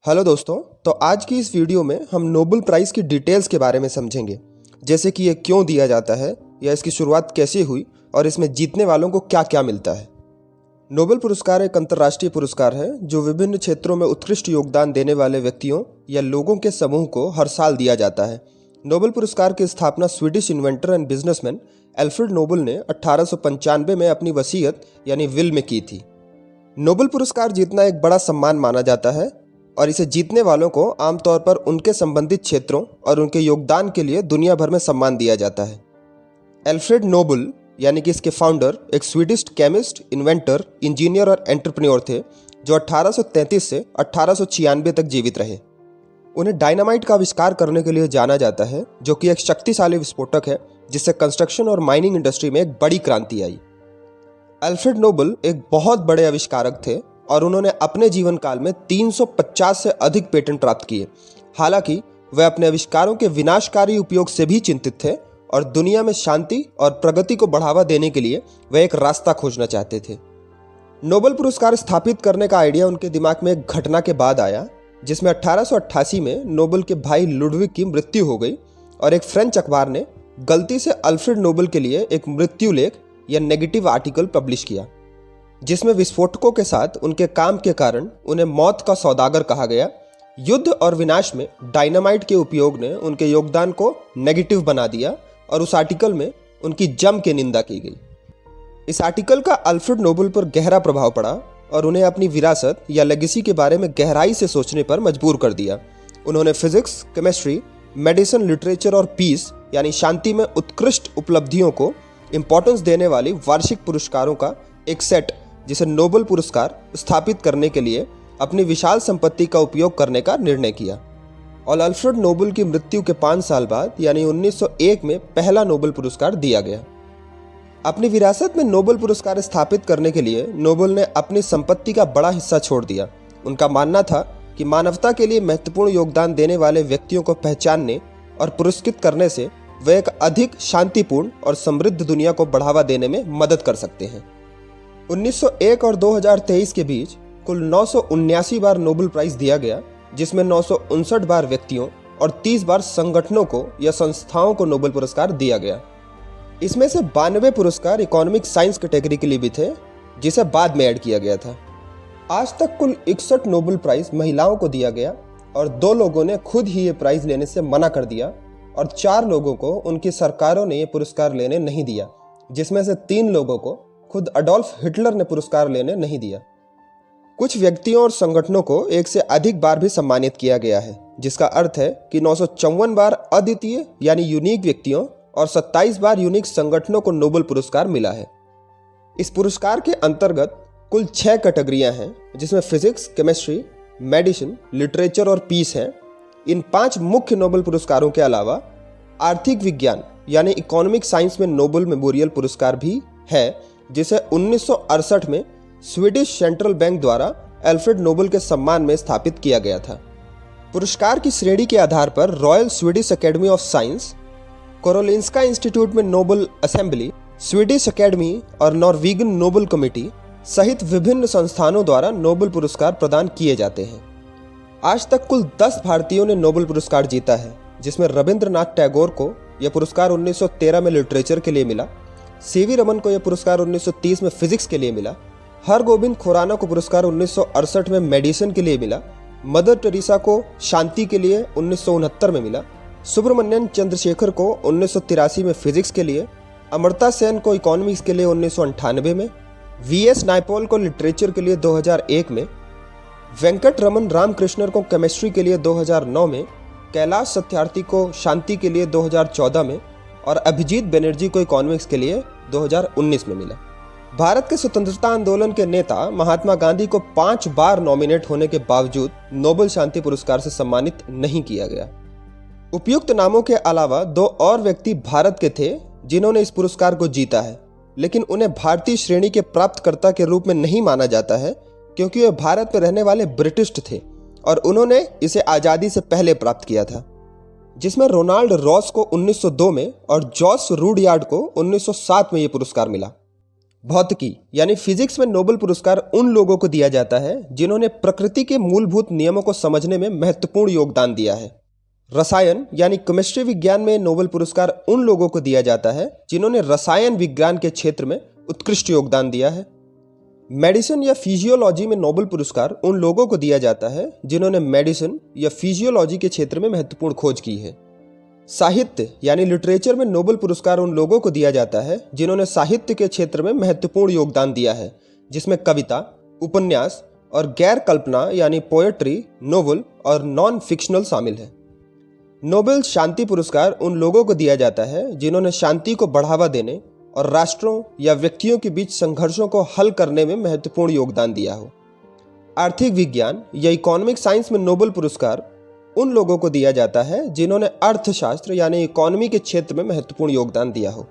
Hello दोस्तों। तो आज की इस वीडियो में हम नोबेल प्राइज़ की डिटेल्स के बारे में समझेंगे, जैसे कि ये क्यों दिया जाता है या इसकी शुरुआत कैसे हुई और इसमें जीतने वालों को क्या क्या मिलता है। नोबेल पुरस्कार एक अंतर्राष्ट्रीय पुरस्कार है जो विभिन्न क्षेत्रों में उत्कृष्ट योगदान देने वाले व्यक्तियों या लोगों के समूह को हर साल दिया जाता है। नोबेल पुरस्कार की स्थापना Swedish inventor and businessman Alfred Nobel ने 1895 में अपनी वसीयत यानी विल में की थी। नोबेल पुरस्कार जीतना एक बड़ा सम्मान माना जाता है और इसे जीतने वालों को आमतौर पर उनके संबंधित क्षेत्रों और उनके योगदान के लिए दुनिया भर में सम्मान दिया जाता है। एल्फ्रेड नोबेल यानी कि इसके फाउंडर एक स्वीडिश केमिस्ट, इन्वेंटर, इंजीनियर और एंटरप्रेन्योर थे जो 1833 से 1896 तक जीवित रहे। उन्हें डायनामाइट का आविष्कार करने के लिए जाना जाता है, जो कि एक शक्तिशाली विस्फोटक है जिससे कंस्ट्रक्शन और माइनिंग इंडस्ट्री में एक बड़ी क्रांति आई। एल्फ्रेड नोबेल एक बहुत बड़े आविष्कारक थे और उन्होंने अपने जीवन काल में 350 से अधिक पेटेंट प्राप्त किए। हालांकि वे अपने आविष्कारों के विनाशकारी उपयोग से भी चिंतित थे और दुनिया में शांति और प्रगति को बढ़ावा देने के लिए वे एक रास्ता खोजना चाहते थे। नोबेल पुरस्कार स्थापित करने का आइडिया उनके दिमाग में एक घटना के बाद आया, जिसमें 1888 में नोबेल के भाई लुडविग की मृत्यु हो गई और एक फ्रेंच अखबार ने गलती से अल्फ्रेड नोबेल के लिए एक मृत्यु लेख या नेगेटिव आर्टिकल पब्लिश किया, जिसमें विस्फोटकों के साथ उनके काम के कारण उन्हें मौत का सौदागर कहा गया। युद्ध और विनाश में डायनामाइट के उपयोग ने उनके योगदान को नेगेटिव बना दिया और उस आर्टिकल में उनकी जम के निंदा की गई। इस आर्टिकल का अल्फ्रेड नोबेल पर गहरा प्रभाव पड़ा और उन्हें अपनी विरासत या लेगेसी के बारे में गहराई से सोचने पर मजबूर कर दिया। उन्होंने फिजिक्स, केमिस्ट्री, मेडिसिन, लिटरेचर और पीस यानी शांति में उत्कृष्ट उपलब्धियों को इंपॉर्टेंस देने वाली वार्षिक पुरस्कारों का एक सेट, जिसे नोबेल पुरस्कार, स्थापित करने के लिए अपनी विशाल संपत्ति का उपयोग करने का निर्णय किया। और अल्फ्रेड नोबेल की मृत्यु के 5 साल बाद यानी 1901 में पहला नोबेल पुरस्कार दिया गया। अपनी विरासत में नोबेल पुरस्कार स्थापित करने के लिए नोबेल ने अपनी संपत्ति का बड़ा हिस्सा छोड़ दिया। उनका मानना था कि मानवता के लिए महत्वपूर्ण योगदान देने वाले व्यक्तियों को पहचानने और पुरस्कृत करने से वे एक अधिक शांतिपूर्ण और समृद्ध दुनिया को बढ़ावा देने में मदद कर सकते हैं। 1901 और 2023 के बीच कुल 979 बार नोबेल प्राइज दिया गया, जिसमें 959 बार व्यक्तियों और 30 बार संगठनों को या संस्थाओं को नोबेल पुरस्कार दिया गया। इसमें से 92 पुरस्कार इकोनॉमिक साइंस कैटेगरी के लिए भी थे, जिसे बाद में ऐड किया गया था। आज तक कुल 61 नोबेल प्राइज महिलाओं को दिया गया और 2 लोगों ने खुद ही ये प्राइज लेने से मना कर दिया और 4 लोगों को उनकी सरकारों ने ये पुरस्कार लेने नहीं दिया, जिसमें से 3 लोगों को खुद अडोल्फ हिटलर ने पुरस्कार लेने नहीं दिया। कुछ व्यक्तियों और संगठनों को एक से अधिक बार भी सम्मानित किया गया है, जिसका अर्थ है कि 954 बार अद्वितीय यानी यूनिक व्यक्तियों और 27 बार यूनिक संगठनों को नोबेल पुरस्कार मिला है। इस पुरस्कार के अंतर्गत कुल 6 कैटेगरियां हैं, जिसमें फिजिक्स, केमिस्ट्री, मेडिसिन, लिटरेचर और पीस हैं। इन 5 मुख्य नोबेल पुरस्कारों के अलावा आर्थिक विज्ञान यानी इकोनॉमिक साइंस में नोबेल मेमोरियल पुरस्कार भी है, जिसे 1968 में स्वीडिश सेंट्रल बैंक द्वारा एल्फ्रेड नोबेल के सम्मान में स्थापित किया गया था। पुरस्कार की श्रेणी के आधार पर Royal Swedish Academy of Science, Karolinska Institute में नोबेल असेंबली, स्वीडिश अकेडमी और नॉर्वेगियन नोबेल कमेटी सहित विभिन्न संस्थानों द्वारा नोबेल पुरस्कार प्रदान किए जाते हैं। आज तक कुल 10 भारतीयों ने नोबेल पुरस्कार जीता है, जिसमें रविंद्रनाथ टैगोर को यह पुरस्कार 1913 में लिटरेचर के लिए मिला, सीवी रमन को यह पुरस्कार 1930 में फिजिक्स के लिए मिला, हरगोबिंद खुराना को पुरस्कार 1968 में मेडिसिन के लिए मिला, मदर टेरेसा को शांति के लिए 1969 में मिला, सुब्रमण्यम चंद्रशेखर को 1983 में फिजिक्स के लिए, अमर्त्य सेन को इकोनॉमिक्स के लिए 1998 में, वीएस नायपॉल को लिटरेचर के लिए 2001 में, वेंकट रमन रामकृष्णन को केमिस्ट्री के लिए 2009 में, कैलाश सत्यार्थी को शांति के लिए 2014 में और अभिजीत बनर्जी को इकोनॉमिक्स के लिए 2019 में मिला। भारत के स्वतंत्रता आंदोलन के नेता महात्मा गांधी को 5 बार नॉमिनेट होने के बावजूद नोबेल शांति पुरस्कार से सम्मानित नहीं किया गया। उपयुक्त नामों के अलावा 2 और व्यक्ति भारत के थे जिन्होंने इस पुरस्कार को जीता है, लेकिन उन्हें भारतीय श्रेणी के प्राप्तकर्ता के रूप में नहीं माना जाता है, क्योंकि वे भारत में रहने वाले ब्रिटिश थे और उन्होंने इसे आज़ादी से पहले प्राप्त किया था, जिसमें रोनाल्ड रॉस को 1902 में और जॉस रूडयार्ड को 1907 में यह पुरस्कार मिला। भौतिकी यानी फिजिक्स में नोबेल पुरस्कार उन लोगों को दिया जाता है जिन्होंने प्रकृति के मूलभूत नियमों को समझने में महत्वपूर्ण योगदान दिया है। रसायन यानी केमिस्ट्री विज्ञान में नोबेल पुरस्कार उन लोगों को दिया जाता है जिन्होंने रसायन विज्ञान के क्षेत्र में उत्कृष्ट योगदान दिया है। मेडिसिन या फिजियोलॉजी में नोबेल पुरस्कार उन लोगों को दिया जाता है जिन्होंने मेडिसिन या फिजियोलॉजी के क्षेत्र में महत्वपूर्ण खोज की है। साहित्य यानी लिटरेचर में नोबेल पुरस्कार उन लोगों को दिया जाता है जिन्होंने साहित्य के क्षेत्र में महत्वपूर्ण योगदान दिया है, जिसमें कविता, उपन्यास और गैर कल्पना यानी पोएट्री, नोवेल और नॉन फिक्शनल शामिल है। नोबेल शांति पुरस्कार उन लोगों को दिया जाता है जिन्होंने शांति को बढ़ावा देने और राष्ट्रों या व्यक्तियों के बीच संघर्षों को हल करने में महत्वपूर्ण योगदान दिया हो। आर्थिक विज्ञान या इकोनॉमिक साइंस में नोबेल पुरस्कार उन लोगों को दिया जाता है जिन्होंने अर्थशास्त्र यानी इकोनॉमी के क्षेत्र में महत्वपूर्ण योगदान दिया हो।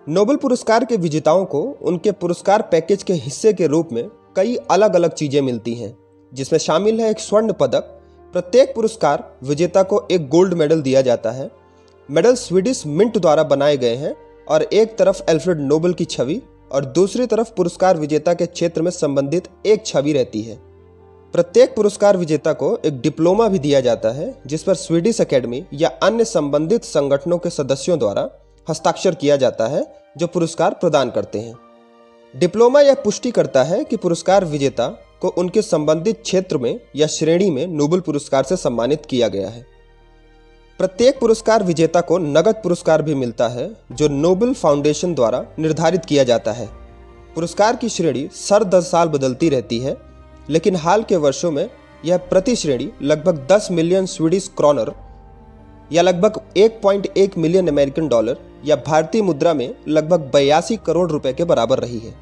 नोबेल पुरस्कार के विजेताओं को उनके पुरस्कार पैकेज के हिस्से के रूप में कई अलग अलग चीजें मिलती हैं, जिसमें शामिल है एक स्वर्ण पदक। प्रत्येक पुरस्कार विजेता को एक गोल्ड मेडल दिया जाता है। मेडल स्वीडिश मिंट द्वारा बनाए गए हैं और एक तरफ एल्फ्रेड नोबेल की छवि और दूसरी तरफ पुरस्कार विजेता के क्षेत्र में संबंधित एक छवि रहती है। प्रत्येक पुरस्कार विजेता को एक डिप्लोमा भी दिया जाता है जिस पर स्वीडिश एकेडमी या अन्य संबंधित संगठनों के सदस्यों द्वारा हस्ताक्षर किया जाता है जो पुरस्कार प्रदान करते हैं। डिप्लोमा यह पुष्टि करता है कि पुरस्कार विजेता को उनके संबंधित क्षेत्र में या श्रेणी में नोबेल पुरस्कार से सम्मानित किया गया है। प्रत्येक पुरस्कार विजेता को नगद पुरस्कार भी मिलता है जो नोबेल फाउंडेशन द्वारा निर्धारित किया जाता है। पुरस्कार की श्रेणी दर साल बदलती रहती है, लेकिन हाल के वर्षों में यह प्रति श्रेणी लगभग 10 मिलियन स्वीडिश क्रॉनर या लगभग 1.1 मिलियन अमेरिकन डॉलर या भारतीय मुद्रा में लगभग 82 करोड़ रुपए के बराबर रही है।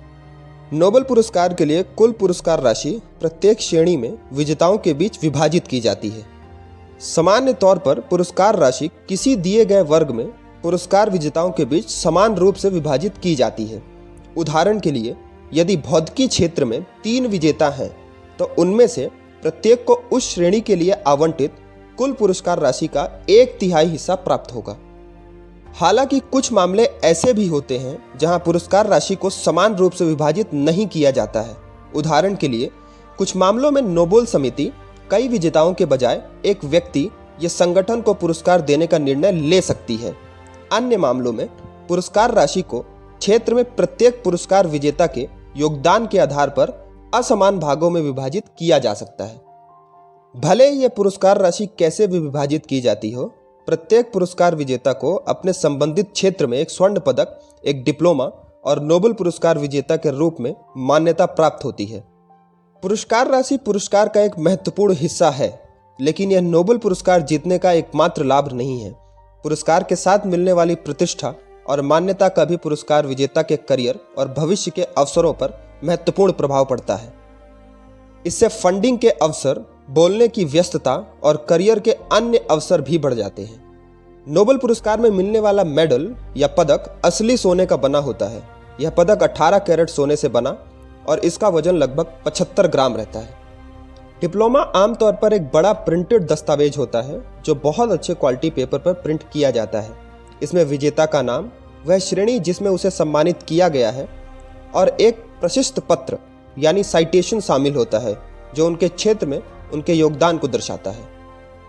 नोबेल पुरस्कार के लिए कुल पुरस्कार राशि प्रत्येक श्रेणी में विजेताओं के बीच विभाजित की जाती है। सामान्य तौर पर पुरस्कार राशि किसी दिए गए वर्ग में पुरस्कार विजेताओं के बीच समान रूप से विभाजित की जाती है। उदाहरण के लिए, यदि भौतिकी क्षेत्र में 3 विजेता हैं तो उनमें से प्रत्येक को उस श्रेणी के लिए आवंटित कुल पुरस्कार राशि का 1/3 हिस्सा प्राप्त होगा। हालांकि कुछ मामले ऐसे भी होते हैं जहां पुरस्कार राशि को समान रूप से विभाजित नहीं किया जाता है। उदाहरण के लिए, कुछ मामलों में नोबेल समिति कई विजेताओं के बजाय एक व्यक्ति या संगठन को पुरस्कार देने का निर्णय ले सकती है। अन्य मामलों में पुरस्कार राशि को क्षेत्र में प्रत्येक पुरस्कार विजेता के योगदान के आधार पर असमान भागों में विभाजित किया जा सकता है। भले ही यह पुरस्कार राशि कैसे भी विभाजित की जाती हो, प्रत्येक पुरस्कार विजेता को अपने संबंधित क्षेत्र में एक स्वर्ण पदक, एक डिप्लोमा और नोबेल पुरस्कार विजेता के रूप में मान्यता प्राप्त होती है। पुरस्कार राशि पुरस्कार का एक महत्वपूर्ण हिस्सा है, लेकिन यह नोबेल पुरस्कार जीतने का एकमात्र लाभ नहीं है। पुरस्कार के साथ मिलने वाली प्रतिष्ठा और मान्यता का भी पुरस्कार विजेता के करियर और भविष्य के अवसरों पर महत्वपूर्ण प्रभाव पड़ता है। इससे फंडिंग के अवसर, बोलने की व्यस्तता और करियर के अन्य अवसर भी बढ़ जाते हैं। नोबेल पुरस्कार में मिलने वाला मेडल या पदक असली सोने का बना होता है। यह पदक 18 कैरेट सोने से बना और इसका वजन लगभग 75 ग्राम रहता है। डिप्लोमा आमतौर पर एक बड़ा प्रिंटेड दस्तावेज होता है जो बहुत अच्छे क्वालिटी पेपर पर प्रिंट किया जाता है। इसमें विजेता का नाम, वह श्रेणी जिसमें उसे सम्मानित किया गया है और एक प्रशस्ति पत्र यानी साइटेशन शामिल होता है जो उनके क्षेत्र में उनके योगदान को दर्शाता है।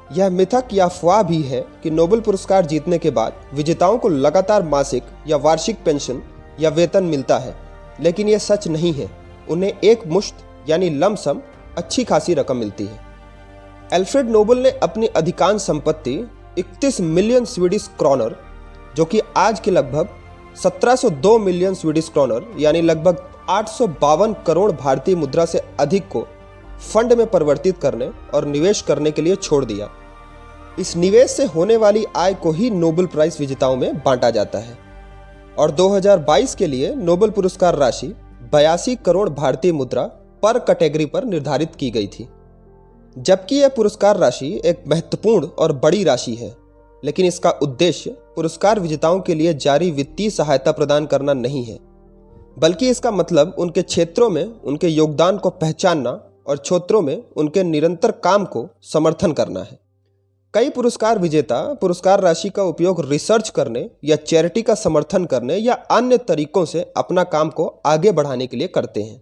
यह मिथक या अफवाह भी है कि नोबेल पुरस्कार जीतने के बाद विजेताओं को लगातार मासिक या वार्षिक पेंशन या वेतन मिलता है, लेकिन यह सच नहीं है। उन्हें एक मुश्त यानी लमसम अच्छी खासी रकम मिलती है। एल्फ्रेड नोबेल ने अपनी अधिकांश संपत्ति 31 मिलियन स्वीडिश क्रॉनर, जो कि आज के लगभग 1702 मिलियन स्वीडिश क्रॉनर यानी लगभग 852 करोड़ भारतीय मुद्रा से अधिक को फंड में परिवर्तित करने और निवेश करने के लिए छोड़ दिया। इस निवेश से होने वाली आय को ही नोबेल प्राइज विजेताओं में बांटा जाता है और 2022 के लिए नोबेल पुरस्कार राशि 82 करोड़ भारतीय मुद्रा पर कैटेगरी पर निर्धारित की गई थी। जबकि यह पुरस्कार राशि एक महत्वपूर्ण और बड़ी राशि है, लेकिन इसका उद्देश्य पुरस्कार विजेताओं के लिए जारी वित्तीय सहायता प्रदान करना नहीं है, बल्कि इसका मतलब उनके क्षेत्रों में उनके योगदान को पहचानना और क्षेत्रों में उनके निरंतर काम को समर्थन करना है। कई पुरस्कार विजेता पुरस्कार राशि का उपयोग रिसर्च करने या चैरिटी का समर्थन करने या अन्य तरीकों से अपना काम को आगे बढ़ाने के लिए करते हैं।